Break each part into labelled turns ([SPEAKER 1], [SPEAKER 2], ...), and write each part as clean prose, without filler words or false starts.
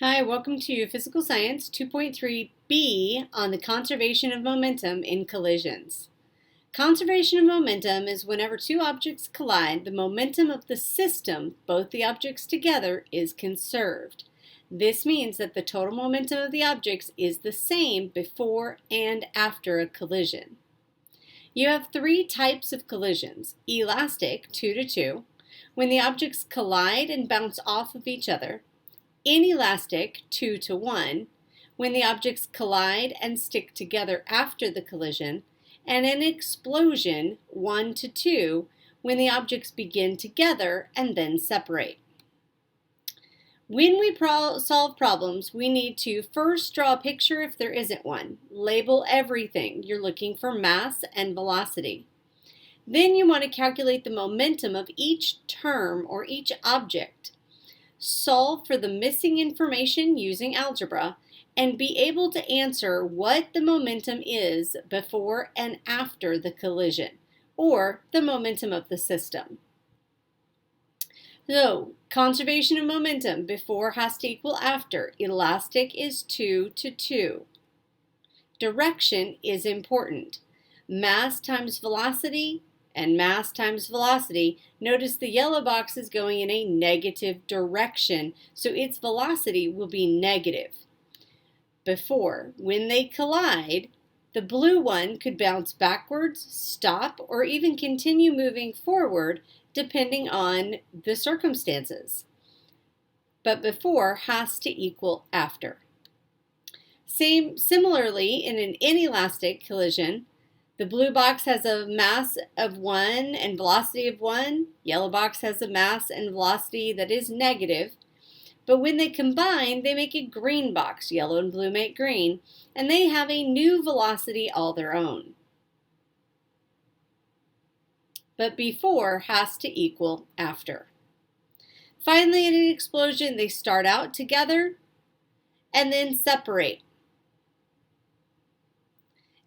[SPEAKER 1] Hi, welcome to Physical Science 2.3b on the conservation of momentum in collisions. Conservation of momentum is whenever two objects collide, the momentum of the system, both the objects together, is conserved. This means that the total momentum of the objects is the same before and after a collision. You have three types of collisions: elastic, 2 to 2, when the objects collide and bounce off of each other; inelastic, 2 to 1, when the objects collide and stick together after the collision; and an explosion, 1 to 2, when the objects begin together and then separate. When we solve problems, we need to first draw a picture if there isn't one. Label everything. You're looking for mass and velocity. Then you want to calculate the momentum of each term or each object. Solve for the missing information using algebra, and be able to answer what the momentum is before and after the collision, or the momentum of the system. So, conservation of momentum: before has to equal after. Elastic is 2 to 2. Direction is important. Mass times velocity and mass times velocity. Notice the yellow box is going in a negative direction, so its velocity will be negative. Before, when they collide, the blue one could bounce backwards, stop, or even continue moving forward depending on the circumstances. But before has to equal after. Similarly, in an inelastic collision, the blue box has a mass of 1 and velocity of 1. Yellow box has a mass and velocity that is negative. But when they combine, they make a green box. Yellow and blue make green, and they have a new velocity all their own. But before has to equal after. Finally, in an explosion, they start out together and then separate.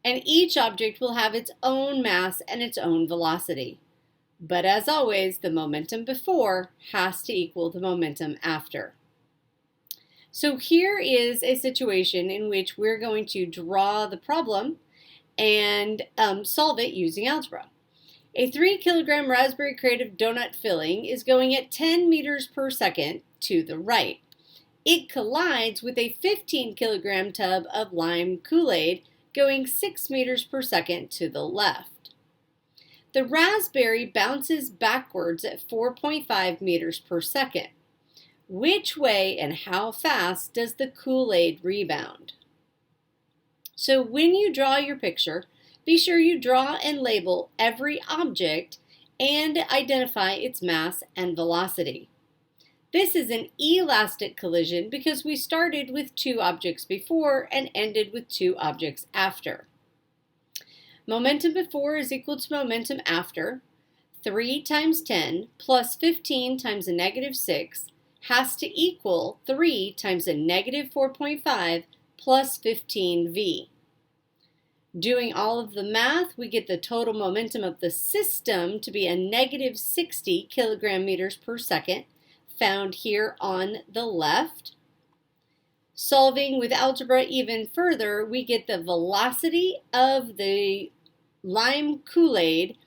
[SPEAKER 1] And each object will have its own mass and its own velocity. But as always, the momentum before has to equal the momentum after. So here is a situation in which we're going to draw the problem and solve it using algebra. A 3-kilogram raspberry crate of donut filling is going at 10 meters per second to the right. It collides with a 15-kilogram tub of lime Kool-Aid going 6 meters per second to the left. The raspberry bounces backwards at 4.5 meters per second. Which way and how fast does the Kool-Aid rebound? So when you draw your picture, be sure you draw and label every object and identify its mass and velocity. This is an elastic collision because we started with 2 objects before and ended with 2 objects after. Momentum before is equal to momentum after. 3 times 10 plus 15 times a negative 6 has to equal 3 times a negative 4.5 plus 15v. Doing all of the math, we get the total momentum of the system to be a negative 60 kilogram meters per second, found here on the left. Solving with algebra even further, we get the velocity of the lime Kool-Aid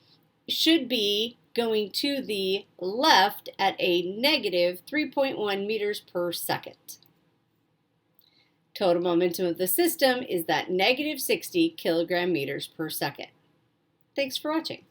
[SPEAKER 1] should be going to the left at a negative 3.1 meters per second. Total momentum of the system is that negative 60 kilogram meters per second. Thanks for watching.